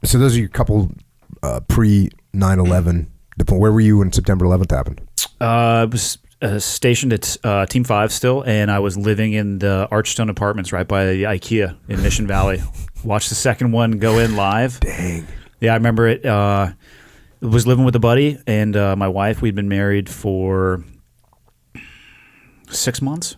So those are your couple pre 9/11. Where were you when September 11th happened? I was stationed at Team 5 still, and I was living in the Archstone Apartments right by the IKEA in Mission Valley. Watched the second one go in live. Dang. Yeah, I remember it. Was living with a buddy and my wife. We'd been married for 6 months,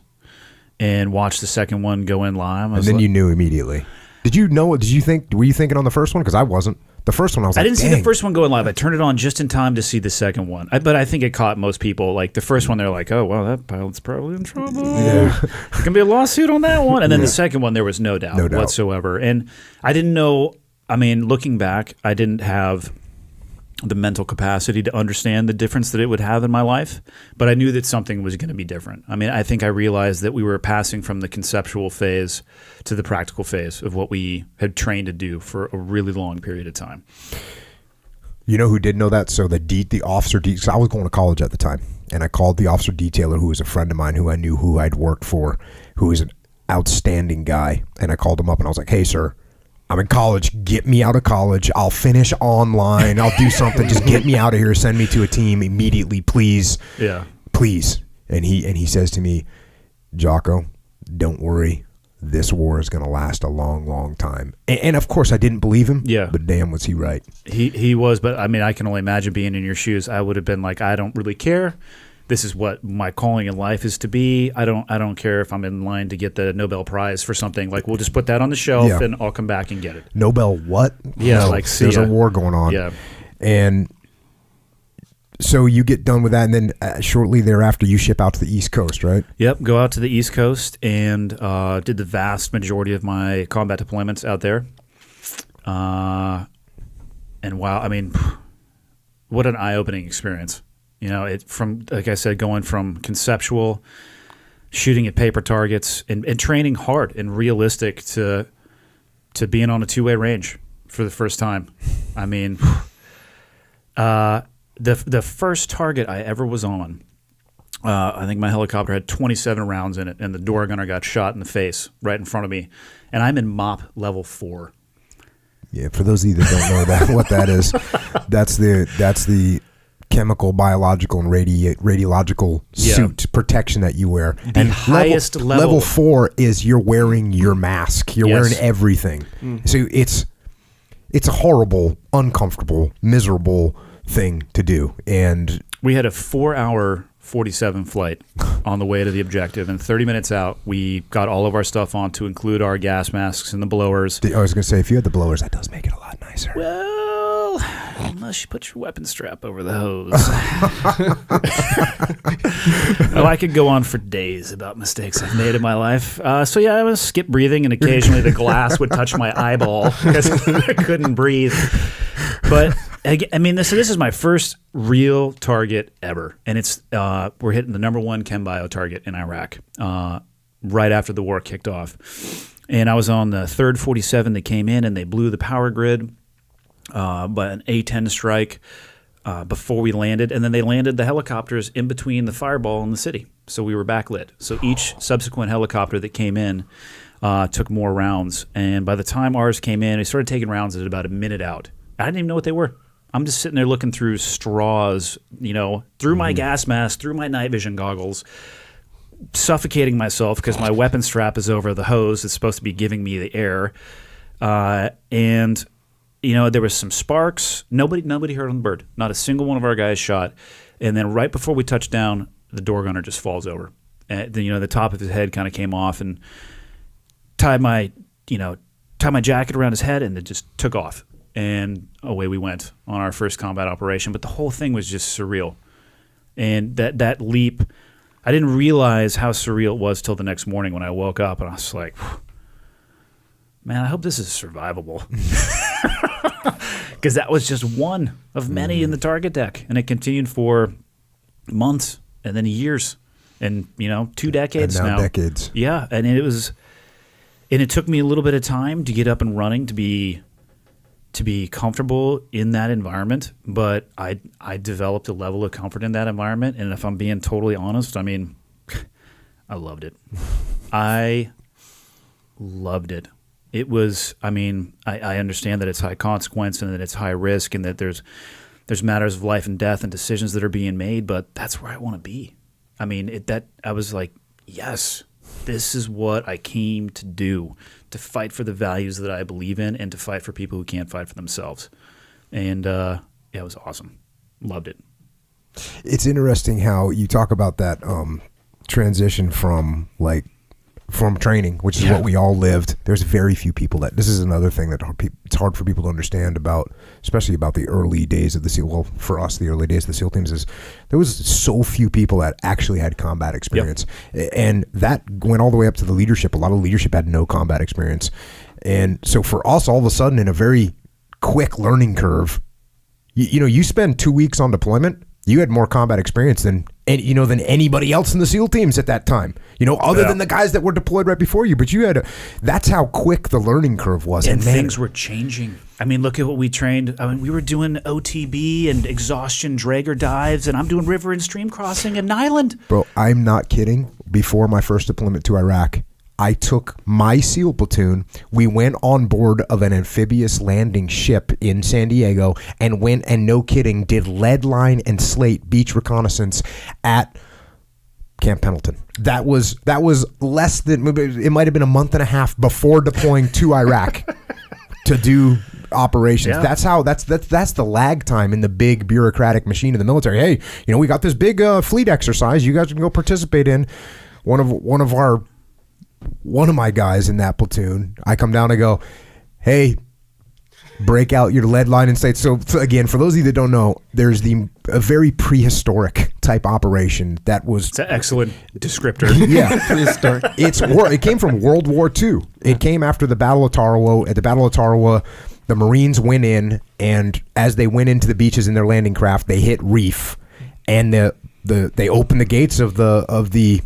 and watched the second one go in live. And then you knew immediately. Did you know? Did you think? Were you thinking on the first one? Because I wasn't. The first one, I was like, I didn't see the first one going live. I turned it on just in time to see the second one. But I think it caught most people. Like the first one, they're like, "Oh, well, that pilot's probably in trouble. Yeah. There's gonna be a lawsuit on that one." And then the second one, there was no doubt whatsoever. And I didn't know. I mean, looking back, I didn't have the mental capacity to understand the difference that it would have in my life, but I knew that something was going to be different. I mean, I think I realized that we were passing from the conceptual phase to the practical phase of what we had trained to do for a really long period of time. You know who did know that? So the officer, because I was going to college at the time, and I called the officer detailer, who was a friend of mine, who I knew, who I'd worked for, who was an outstanding guy, and I called him up and I was like, "Hey, sir, I'm in college. Get me out of college. I'll finish online. I'll do something. Just get me out of here. Send me to a team immediately, please. Yeah, please." And he says to me, "Jocko, don't worry. This war is going to last a long, long time." And of course, I didn't believe him. Yeah, but damn, was he right? He was. But I mean, I can only imagine being in your shoes. I would have been like, I don't really care. This is what my calling in life is to be. I don't care if I'm in line to get the Nobel Prize for something. Like, we'll just put that on the shelf and I'll come back and get it. Nobel what? Yeah, no, like there's a war going on. Yeah. And so you get done with that, and then shortly thereafter you ship out to the East Coast, right? Yep, go out to the East Coast and did the vast majority of my combat deployments out there. And wow, I mean, what an eye-opening experience. You know, it from, like I said, going from conceptual, shooting at paper targets, and training hard and realistic to being on a two-way range for the first time. I mean, the first target I ever was on, I think my helicopter had 27 rounds in it, and the door gunner got shot in the face right in front of me, and I'm in MOP level 4. Yeah, for those of you that don't know what that is, that's the chemical, biological, and radiological suit protection that you wear. The and highest level 4 is you're wearing your mask. You're wearing everything. So it's a horrible, uncomfortable, miserable thing to do. And we had a 4-hour 47 flight on the way to the objective, and 30 minutes out, we got all of our stuff on, to include our gas masks and the blowers. I was going to say, if you had the blowers, that does make it a lot nicer. Well, unless you put your weapon strap over the hose. Oh, I could go on for days about mistakes I've made in my life. So yeah, I was skip breathing, and occasionally the glass would touch my eyeball because I couldn't breathe. But I mean, this is my first real target ever, and it's we're hitting the #1 chem bio target in Iraq right after the war kicked off. And I was on the 3rd 47 that came in, and they blew the power grid by an A-10 strike before we landed, and then they landed the helicopters in between the fireball and the city, so we were backlit. So each subsequent helicopter that came in took more rounds, and by the time ours came in, they started taking rounds at about a minute out. I didn't even know what they were. I'm just sitting there looking through straws, through my gas mask, through my night vision goggles, suffocating myself because my weapon strap is over the hose that's supposed to be giving me the air. And there was some sparks. Nobody hurt on the bird. Not a single one of our guys shot. And then right before we touched down, the door gunner just falls over. And the top of his head kind of came off, and tied my jacket around his head, and it just took off. And away we went on our first combat operation. But the whole thing was just surreal. And that leap, I didn't realize how surreal it was till the next morning when I woke up, and I was like, man, I hope this is survivable. Because that was just one of many in the target deck. And it continued for months and then years and, 2 decades and now. Decades. Yeah. And it took me a little bit of time to get up and running, to be comfortable in that environment, but I developed a level of comfort in that environment, and if I'm being totally honest, I mean, I loved it. I loved it. It was, I mean, I understand that it's high consequence and that it's high risk and that there's matters of life and death and decisions that are being made, but that's where I want to be. I mean, I was like, yes, this is what I came to do, to fight for the values that I believe in and to fight for people who can't fight for themselves. And yeah, it was awesome. Loved it. It's interesting how you talk about that transition from training, which is what we all lived. There's very few people this is another thing that it's hard for people to understand about, especially about the early days of the SEAL. Well, for us, the early days of the SEAL teams is there was so few people that actually had combat experience. Yep. And that went all the way up to the leadership. A lot of leadership had no combat experience. And so for us, all of a sudden, in a very quick learning curve, you spend 2 weeks on deployment, you had more combat experience than anybody else in the SEAL teams at that time. Other than the guys that were deployed right before you. But that's how quick the learning curve was. And things were changing. I mean, look at what we trained. I mean, we were doing OTB and exhaustion Draeger dives, and I'm doing river and stream crossing in Nyland. Bro, I'm not kidding. Before my first deployment to Iraq, I took my SEAL platoon. We went on board of an amphibious landing ship in San Diego and went and, no kidding, did lead line and slate beach reconnaissance at Camp Pendleton. That was less than, it might have been a month and a half before deploying to Iraq to do operations. Yeah. That's the lag time in the big bureaucratic machine of the military. Hey, we got this big fleet exercise you guys can go participate in. One of my guys in that platoon, I come down and go, hey, break out your lead line and slate. So again, for those of you that don't know, there's a very prehistoric type operation that was... It's an excellent descriptor. Yeah. Prehistoric. It came from World War II. It came after the Battle of Tarawa. At the Battle of Tarawa, the Marines went in, and as they went into the beaches in their landing craft, they hit reef, and they opened the gates of the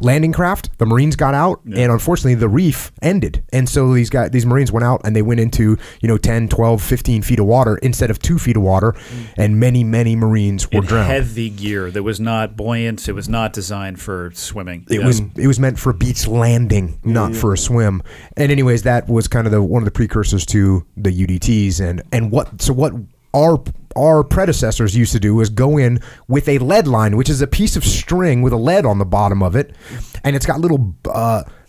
landing craft. The Marines got out, and unfortunately the reef ended, and so these Marines went out and they went into 10, 12, 15 feet of water instead of 2 feet of water, and many Marines were drowned. Heavy gear that was not buoyant. It was not designed for swimming. It was meant for beach landing, not for a swim. And anyways, that was kind of one of the precursors to the UDTs, and what our predecessors used to do was go in with a lead line, which is a piece of string with a lead on the bottom of it, and it's got little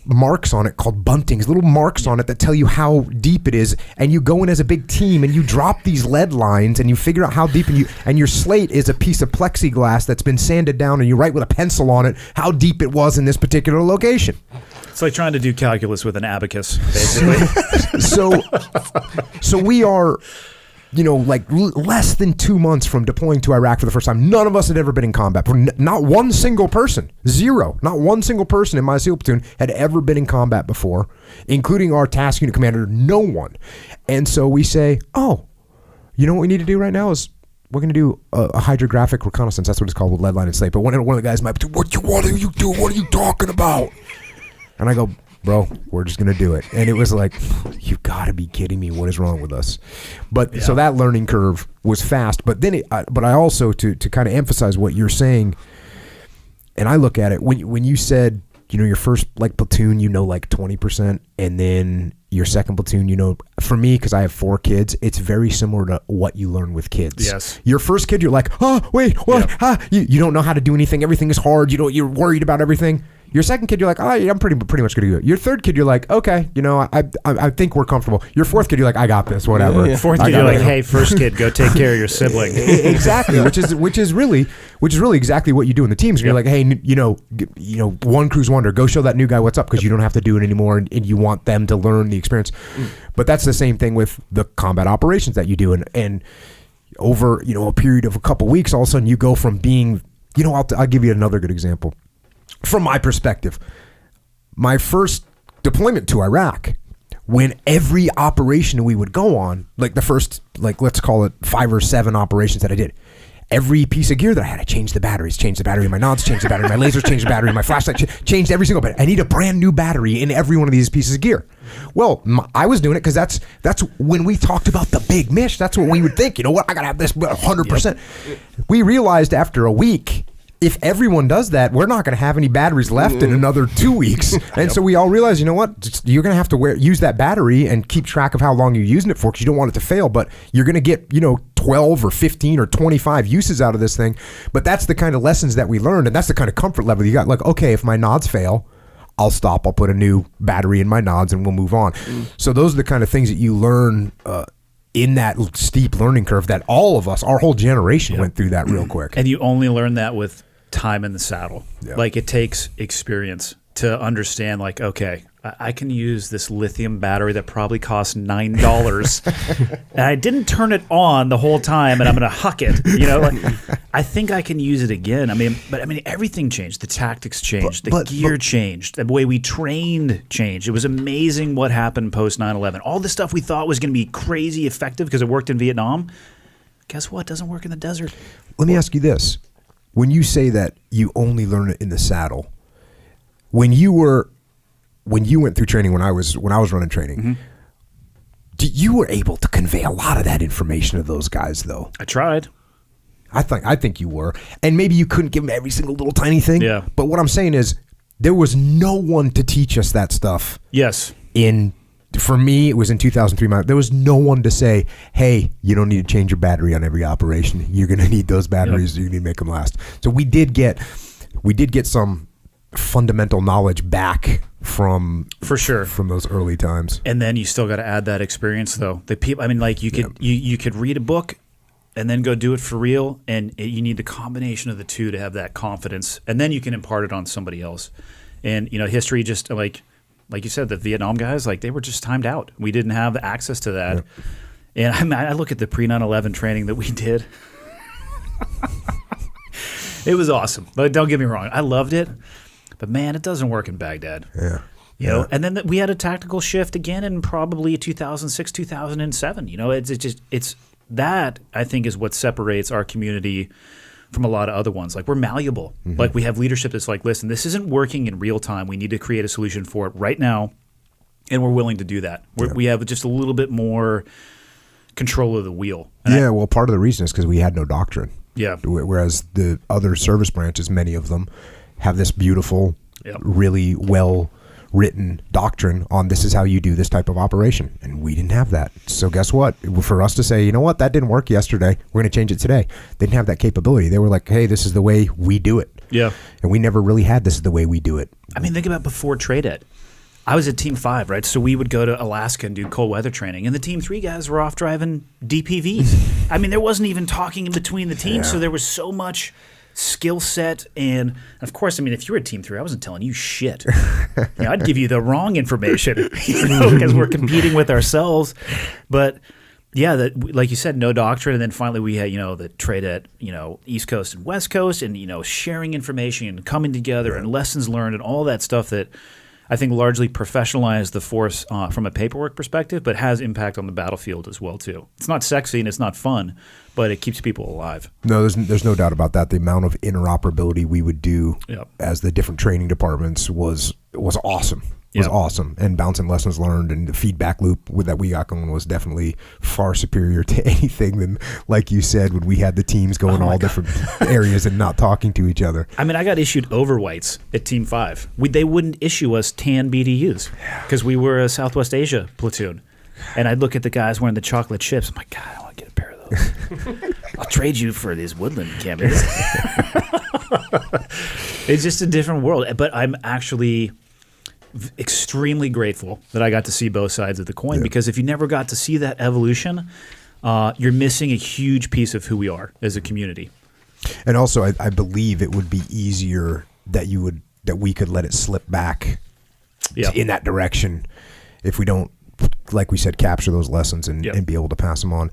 marks on it called buntings, little marks on it that tell you how deep it is, and you go in as a big team and you drop these lead lines and you figure out how deep, and your slate is a piece of plexiglass that's been sanded down, and you write with a pencil on it how deep it was in this particular location. It's like trying to do calculus with an abacus, basically. So we are... less than 2 months from deploying to Iraq for the first time. None of us had ever been in combat. Not one single person. Zero. Not one single person in my SEAL platoon had ever been in combat before, including our task unit commander. No one. And so we say, what we need to do right now is we're going to do a hydrographic reconnaissance. That's what it's called with lead line and slate. But one of the guys might be, what are you doing? What are you talking about? And I go, bro, we're just going to do it. And it was like, you got to be kidding me. What is wrong with us? But so that learning curve was fast. But then, but I also, to kind of emphasize what you're saying, and I look at it, when you said, your first platoon, 20%, and then your second platoon, for me, because I have 4 kids, it's very similar to what you learn with kids. Yes. Your first kid, you're like, wait, what? Yep. You don't know how to do anything. Everything is hard. You're worried about everything. Your second kid, you're like, yeah, I'm pretty much good to go. Your third kid, you're like, okay, I think we're comfortable. Your fourth kid, you're like, I got this, whatever. Yeah. Fourth kid, you're like, hey, first kid, go take care of your sibling. Exactly, which is really exactly what you do in the teams. You're like, hey, one cruise wonder, go show that new guy what's up, because you don't have to do it anymore, and you want them to learn the experience. But that's the same thing with the combat operations that you do, and over a period of a couple weeks, all of a sudden you go from being, I'll give you another good example. From my perspective, my first deployment to Iraq, when every operation we would go on, the first, let's call it 5 or 7 operations that I did, every piece of gear that I had, I changed the batteries, changed the battery in my nods, changed the battery in my lasers, changed the battery in my flashlight, changed every single battery. I need a brand new battery in every one of these pieces of gear. Well, I was doing it because that's when we talked about the big mish. That's what we would think. I got to have this 100%. Yep. We realized after a week, if everyone does that, we're not going to have any batteries left in another 2 weeks. And so we all realize, you know what? You're going to have to use that battery and keep track of how long you're using it for, because you don't want it to fail. But you're going to get, 12 or 15 or 25 uses out of this thing. But that's the kind of lessons that we learned, and that's the kind of comfort level you got. Like, okay, if my nods fail, I'll stop. I'll put a new battery in my nods, and we'll move on. So those are the kind of things that you learn in that steep learning curve that all of us, our whole generation, went through that real quick. And you only learn that with time in the saddle. Yeah. Like, it takes experience to understand, like, okay, I can use this lithium battery that probably costs $9 and I didn't turn it on the whole time and I'm going to huck it. I think I can use it again. But everything changed. The tactics changed. The gear changed. The way we trained changed. It was amazing what happened post 9/11. All the stuff we thought was going to be crazy effective because it worked in Vietnam, guess what? It doesn't work in the desert. Let me ask you this. When you say that you only learn it in the saddle, when you went through training, when I was running training, you were able to convey a lot of that information to those guys, though. I tried. I think you were, and maybe you couldn't give them every single little tiny thing. Yeah. But what I'm saying is, there was no one to teach us that stuff. Yes. For me, it was in 2003. There was no one to say, "Hey, you don't need to change your battery on every operation. You're going to need those batteries. You need to make them last." So we did get some fundamental knowledge back from those early times. And then you still got to add that experience, though. The people, you could read a book and then go do it for real, and you need the combination of the two to have that confidence, and then you can impart it on somebody else. And history, just like you said, the Vietnam guys, like, they were just timed out. We didn't have access to that. Yep. And I look at the pre 9/11 training that we did. It was awesome. But don't get me wrong, I loved it. But man, it doesn't work in Baghdad. Yeah. You know, and then we had a tactical shift again in probably 2006, 2007. It's that, I think, is what separates our community from a lot of other ones. Like, we're malleable. Mm-hmm. Like, we have leadership that's like, listen, this isn't working in real time. We need to create a solution for it right now, and we're willing to do that. We have just a little bit more control of the wheel. And well, part of the reason is because we had no doctrine. Yeah. Whereas the other service branches, many of them, have this beautiful, really well-written doctrine on this is how you do this type of operation. And we didn't have that. So guess what? For us to say, you know what, that didn't work yesterday, we're going to change it today. They didn't have that capability. They were like, hey, this is the way we do it. Yeah. And we never really had this is the way we do it. Think about before Trade Ed. I was at Team 5, right? So we would go to Alaska and do cold weather training. And the Team 3 guys were off driving DPVs. There wasn't even talking in between the teams. So there was so much skill set. And of course, if you were at Team 3, I wasn't telling you shit. I'd give you the wrong information, because we're competing with ourselves. But yeah, like you said, no doctrine. And then finally we had, the Trade Ed, East Coast and West Coast, and, sharing information and coming together and lessons learned and all that stuff that I think largely professionalized the force from a paperwork perspective, but has impact on the battlefield as well too. It's not sexy and it's not fun, but it keeps people alive. No, there's no doubt about that. The amount of interoperability we would do as the different training departments was awesome. Was awesome, and bouncing lessons learned and the feedback loop that we got going was definitely far superior to anything than, like you said, when we had the teams going all different areas and not talking to each other. I got issued overwhites at Team 5. They wouldn't issue us tan BDUs because we were a Southwest Asia platoon. And I'd look at the guys wearing the chocolate chips. I'm like, God, I want to get a pair of those. I'll trade you for these woodland campers. It's just a different world. But I'm actually extremely grateful that I got to see both sides of the coin, because if you never got to see that evolution, you're missing a huge piece of who we are as a community. And also, I believe it would be easier that we could let it slip back in that direction if we don't, like we said, capture those lessons and be able to pass them on.